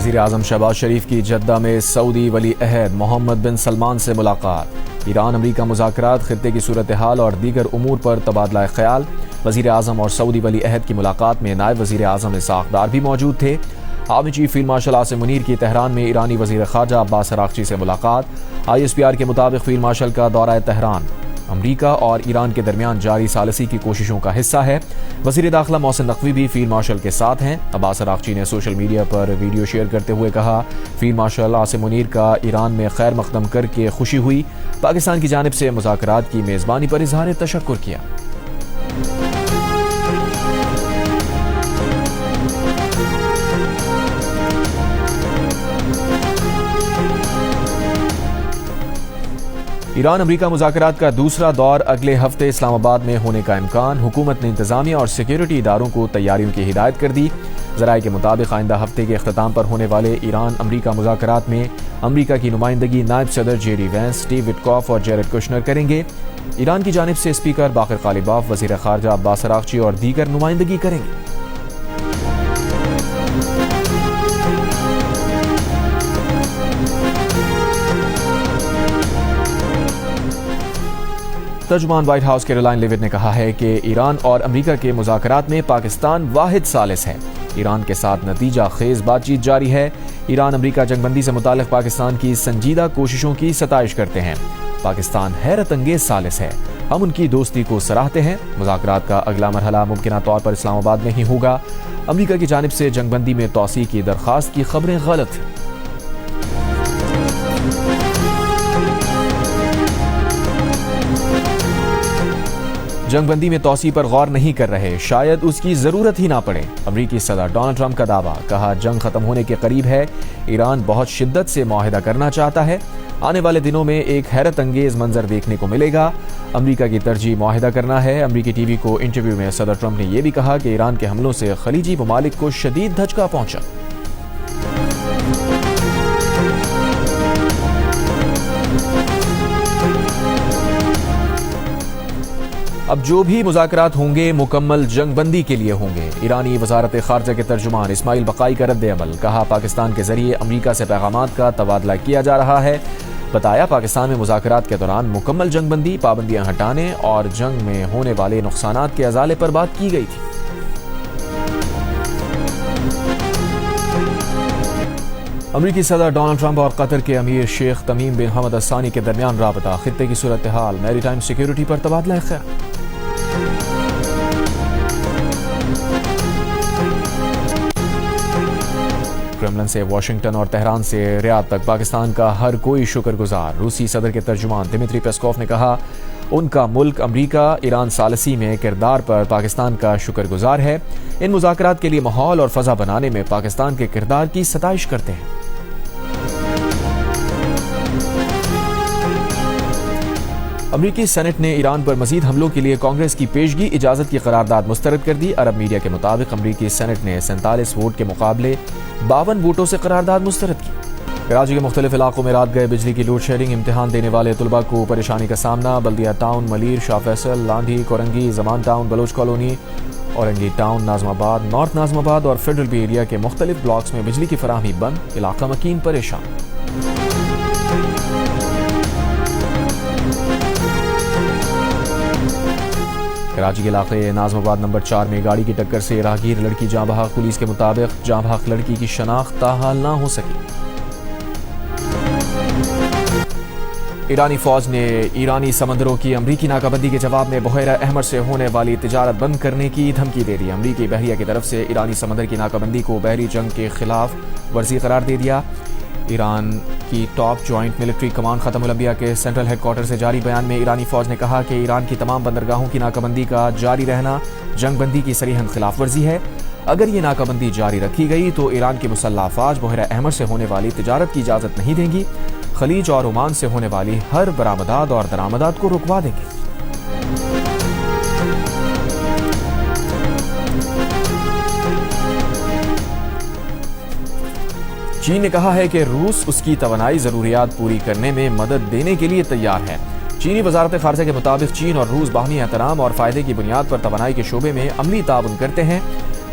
वज़ीर आज़म शहबाज शरीफ की जद्दा में सऊदी वली अहद मोहम्मद बिन सलमान से मुलाकात। ईरान अमरीका मुज़ाकरात, खित्ते की सूरत हाल और दीगर उमूर पर तबादला ख्याल। वज़ीर आज़म और सऊदी वली अहद की मुलाकात में नायब वज़ीर आज़म इसहाक़ डार भी मौजूद थे। Army chief field marshal Asim Munir की तेहरान में ईरानी वज़ीर ख़ारजा अब्बास अराग़ची से मुलाकात। ISPR के मुताबिक फील्ड मार्शल का दौरा तेहरान अमरीका और ईरान के दरमियान जारी सालसी की कोशिशों का हिस्सा है। वज़ीर दाखिला मोहसिन नकवी भी फील्ड मार्शल के साथ हैं। अब्बास अराग़ची ने सोशल मीडिया पर वीडियो शेयर करते हुए कहा, फील्ड मार्शल आसिम मुनीर का ईरान में खैर मकदम करके खुशी हुई। पाकिस्तान की जानिब से मुज़ाकरात की मेज़बानी पर इज़हार तशक्कुर किया। ईरान अमरीका मुज़ाकरात का दूसरा दौर अगले हफ्ते इस्लामाबाद में होने का इम्कान। हुकूमत ने इंतजामिया और सिक्योरिटी इदारों को तैयारियों की हिदायत कर दी। ज़राए के मुताबिक आइंदा हफ्ते के अख्ताम पर होने वाले ईरान अमरीका मुज़ाकरात में अमरीका की नुमाइंदगी नायब सदर JD वैंस, स्टीव विटकॉफ और जेरेड कुशनर करेंगे। ईरान की जानिब से स्पीकर बाक़िर ग़ालिबाफ, वज़ीर ख़ारजा अब्बास अराग़ची और दीगर नुमाइंदगी करेंगे। तर्जुमान व्हाइट हाउस कैरोलाइन लेविट ने कहा है कि ईरान और अमरीका के मुज़ाकरात में पाकिस्तान वाहिद सालिस है। ईरान के साथ नतीजा खेज बातचीत जारी है। ईरान अमरीका जंगबंदी से मुताल्लिक़ पाकिस्तान की संजीदा कोशिशों की सताइश करते हैं। पाकिस्तान हैरत अंगेज सालिस है, हम उनकी दोस्ती को सराहते हैं। मुज़ाकरात का अगला मरहला मुमकिना तौर पर इस्लामाबाद में ही होगा। अमरीका की जानिब से जंगबंदी में तौसी की दरख्वास्त की खबरें गलत हैं। जंगबंदी में तौसी पर गौर नहीं कर रहे, शायद उसकी जरूरत ही ना पड़े। अमरीकी सदर डोनाल्ड ट्रंप का दावा, कहा जंग खत्म होने के करीब है। ईरान बहुत शिद्दत से मुआहिदा करना चाहता है। आने वाले दिनों में एक हैरत अंगेज मंजर देखने को मिलेगा। अमरीका की तरजीह मुआहिदा करना है। अमरीकी टीवी को इंटरव्यू में सदर ट्रंप ने यह भी कहा कि ईरान के हमलों से खलीजी ममालिक को शदीद धचका पहुंचा। अब जो भी मुज़ाकरात होंगे मुकम्मल जंगबंदी के लिए होंगे। ईरानी वज़ारत ख़ारजा के तर्जुमान इस्माइल बक़ाई का रद्द अमल, कहा पाकिस्तान के जरिए अमरीका से पैगामात का तबादला किया जा रहा है। बताया पाकिस्तान में मुज़ाकरात के दौरान मुकम्मल जंगबंदी, पाबंदियां हटाने और जंग में होने वाले नुकसानात के अज़ाले पर बात की गई थी। अमरीकी सदर डोनाल्ड ट्रंप और कतर के अमीर शेख तमीम बिन हमद अल-सानी के दरमियान राबता, खित्ते की सूरत हाल, मैरीटाइम सिक्योरिटी पर तबादला ख्याल। क्रेमलिन से वाशिंगटन और तेहरान से रियाद तक पाकिस्तान का हर कोई शुक्रगुजार। रूसी सदर के तर्जुमान दिमित्री पेस्कोव ने कहा, उनका मुल्क अमरीका ईरान सालसी में किरदार पर पाकिस्तान का शुक्रगुजार है। इन मुज़ाकरात के लिए माहौल और फ़ज़ा बनाने में पाकिस्तान के किरदार की सताइश करते हैं। अमरीकी सेनेट ने ईरान पर मजीद हमलों के लिए कांग्रेस की पेशगी इजाजत की करारदाद मुस्तरद कर दी। अरब मीडिया के मुताबिक अमरीकी सेनेट ने 47 वोट के मुकाबले 52 वोटों से करारदाद मुस्तरद की। कराची के मुख्तलिफ इलाकों में रात गए बिजली की लोड शेडिंग, इम्तिहान देने वाले तुलबा को परेशानी का सामना। बल्दिया टाउन, मलीर, शाह फैसल, लांढी, कोरंगी, जमान town, Baloch colony, Orangi town, Nazimabad, north Nazimabad और फेडरल बी एरिया के मुख्तलिफ ब्लॉक्स में बिजली की फराहमी बंद, इलाका मकीन परेशान। कराची के इलाके नाजमाबाद नंबर 4 में गाड़ी की टक्कर से राहगीर लड़की जाँ बहक। पुलिस के मुताबिक जाँ बहक लड़की की शनाख्त ताहाल ना हो सकी। ईरानी फौज ने ईरानी समंदरों की अमरीकी नाकाबंदी के जवाब में बहरा अहमर से होने वाली तिजारत बंद करने की धमकी दे दी। अमरीकी बहरिया की तरफ से ईरानी समंदर की नाकाबंदी को बहरी जंग के खिलाफ वर्जी करार दे दिया। ईरान की टॉप जॉइंट मिलिट्री कमांड ख़त्मुल अंबिया के सेंट्रल हेडक्वार्टर से जारी बयान में ईरानी फौज ने कहा कि ईरान की तमाम बंदरगाहों की नाकाबंदी का जारी रहना जंगबंदी की सरीहन खिलाफ वर्जी है। अगर ये नाकाबंदी जारी रखी गई तो ईरान की मुसल्लह अफवाज बहरा अहमर से होने वाली तिजारत की इजाज़त नहीं देंगी। खलीज और ओमान से होने वाली हर बरामदात और दरामदात को रुकवा देंगे। चीन ने कहा है कि रूस उसकी तवानाई जरूरियात पूरी करने में मदद देने के लिए तैयार है। चीनी वजारत खारजा के मुताबिक चीन और रूस बाहमी एहतराम और फायदे की बुनियाद पर तवानाई के शोबे में अमली ताउन करते हैं।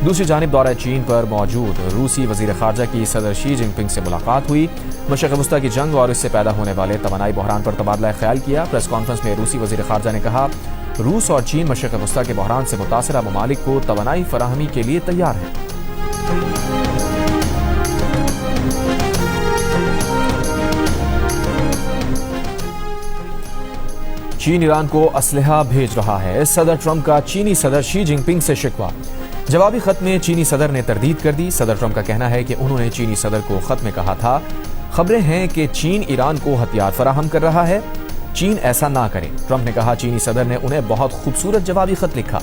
दूसरी जानिब दौरा चीन पर मौजूद रूसी वजीर खारजा की सदर शी जिनपिंग से मुलाकात हुई। मशरिक़ वस्ता की जंग और इससे पैदा होने वाले तवानाई बहरान पर तबादला ख्याल किया। प्रेस कॉन्फ्रेंस में रूसी वजीर खारजा ने कहा, रूस और चीन मशरिक़ वस्ता के बहरान से मुतासरा ममालिक को तवानाई फराहमी के लिए तैयार है। चीन ईरान को असलहा भेज रहा है। सदर ट्रंप का चीनी सदर शी जिनपिंग से शिकवा। जवाबी खत में चीनी सदर ने तरदीद कर दी। सदर ट्रंप का कहना है कि उन्होंने चीनी सदर को खत में कहा था, खबरें हैं कि चीन ईरान को हथियार फराहम कर रहा है, चीन ऐसा ना करे। ट्रंप ने कहा, चीनी सदर ने उन्हें बहुत खूबसूरत जवाबी खत लिखा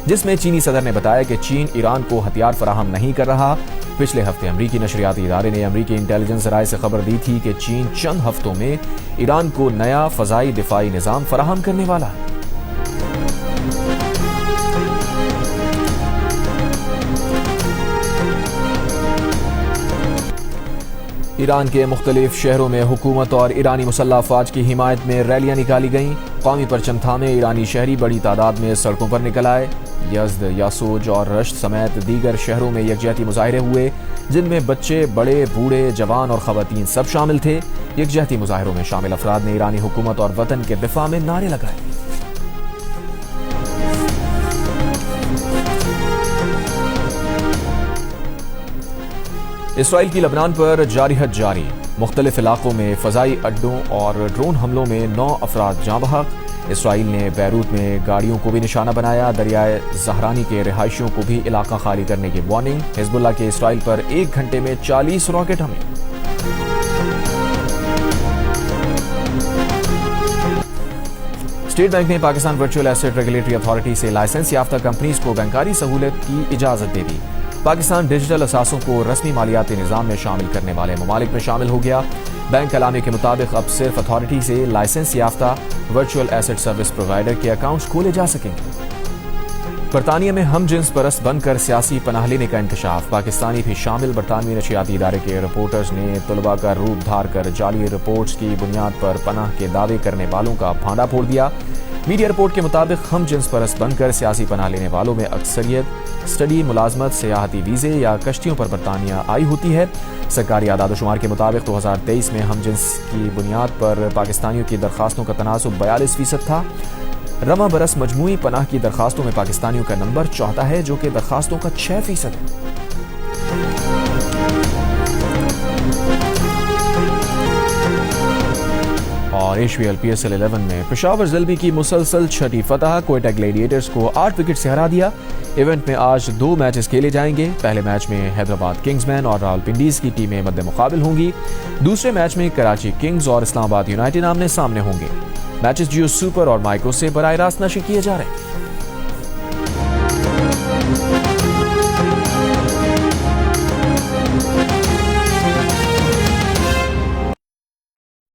जिसमें चीनी सदर ने बताया कि चीन ईरान को हथियार फराहम नहीं कर रहा। पिछले हफ्ते अमरीकी नशरियाती इदारे ने अमरीकी इंटेलिजेंस जराये से खबर दी थी कि चीन चंद हफ्तों में ईरान को नया फजाई दिफाई निजाम फराहम करने वाला है। ईरान के मुख्तलिफ शहरों में हुकूमत और ईरानी मुसल्लह अफवाज की हिमायत में रैलियां निकाली गईं। कौमी परचम थामे ईरानी शहरी बड़ी तादाद में सड़कों पर निकल आए। यज़्द, यासूज और रश्त समेत दीगर शहरों में यकजहती मुजाहिरे हुए जिनमें बच्चे, बड़े, बूढ़े, जवान और खवातीन सब शामिल थे। यकजहती मुजाहिरों में शामिल अफराद ने ईरानी हुकूमत और वतन के दिफा में नारे लगाए। इसराइल की लबनान पर जारिहत जारी। मुख्तलिफ इलाकों में फ़ज़ाई अड्डों और ड्रोन हमलों में 9 अफराद जाँ बहक। इसराइल ने बैरूत में गाड़ियों को भी निशाना बनाया। दरियाए ज़हरानी के रिहायशियों को भी इलाका खाली करने की वार्निंग। हिज़्बुल्लाह के इसराइल पर 1 घंटे में 40 रॉकेट हमले। स्टेट बैंक ने Pakistan virtual asset regulatory authority से लाइसेंस याफ्ता कंपनीज को बैंकारी सहूलत की इजाजत दे दी। पाकिस्तान डिजिटल असासों को रस्मी मालियाती निज़ाम में शामिल करने वाले ममालिक में शामिल हो गया। बैंक कलामे के मुताबिक अब सिर्फ अथॉरिटी से लाइसेंस याफ्ता वर्चुअल एसेट सर्विस प्रोवाइडर के अकाउंट्स खोले जा सकेंगे। बरतानिया में हम जिन्स परस्त बनकर सियासी पनाह लेने का इंकशाफ। पाकिस्तानी भी शामिल। बरतानवी नशियाती इदारे के रिपोर्टर्स ने तलबा का रूप धार कर जाली रिपोर्ट्स की बुनियाद पर पनाह के दावे करने वालों का भांडा फोड़ दिया। मीडिया रिपोर्ट के मुताबिक हम जिन्स परस्त बनकर सियासी पनाह लेने वालों में अक्सरियत स्टडी, मुलाजमत, सियाहती वीज़े या कश्तियों पर बरतानिया आई होती है। सरकारी आदादोशुमार के मुताबिक 2023 में हम जिन्स की बुनियाद पर पाकिस्तानियों की दरखास्तों का तनासुब 42% था। रवा बरस मजमूई पनाह की दरखास्तों में पाकिस्तानियों का नंबर चौथा है, जो कि दरखास्तों का 6% है। और एशिया PSL 11 में पेशावर ज़ल्मी की मुसलसल छठी फतह। कोयटा ग्लैडिएटर्स को 8 विकेट से हरा दिया। इवेंट में आज 2 मैचेस खेले जाएंगे। पहले मैच में हैदराबाद किंग्समैन और रावलपिंडीज की टीमें मद्दे मुकाबिल होंगी। दूसरे मैच में कराची किंग्स और इस्लामाबाद यूनाइटेड आमने सामने होंगे। मैचेस जियो सुपर और माइक्रो से बराह रास्त नशर किए जा रहे हैं।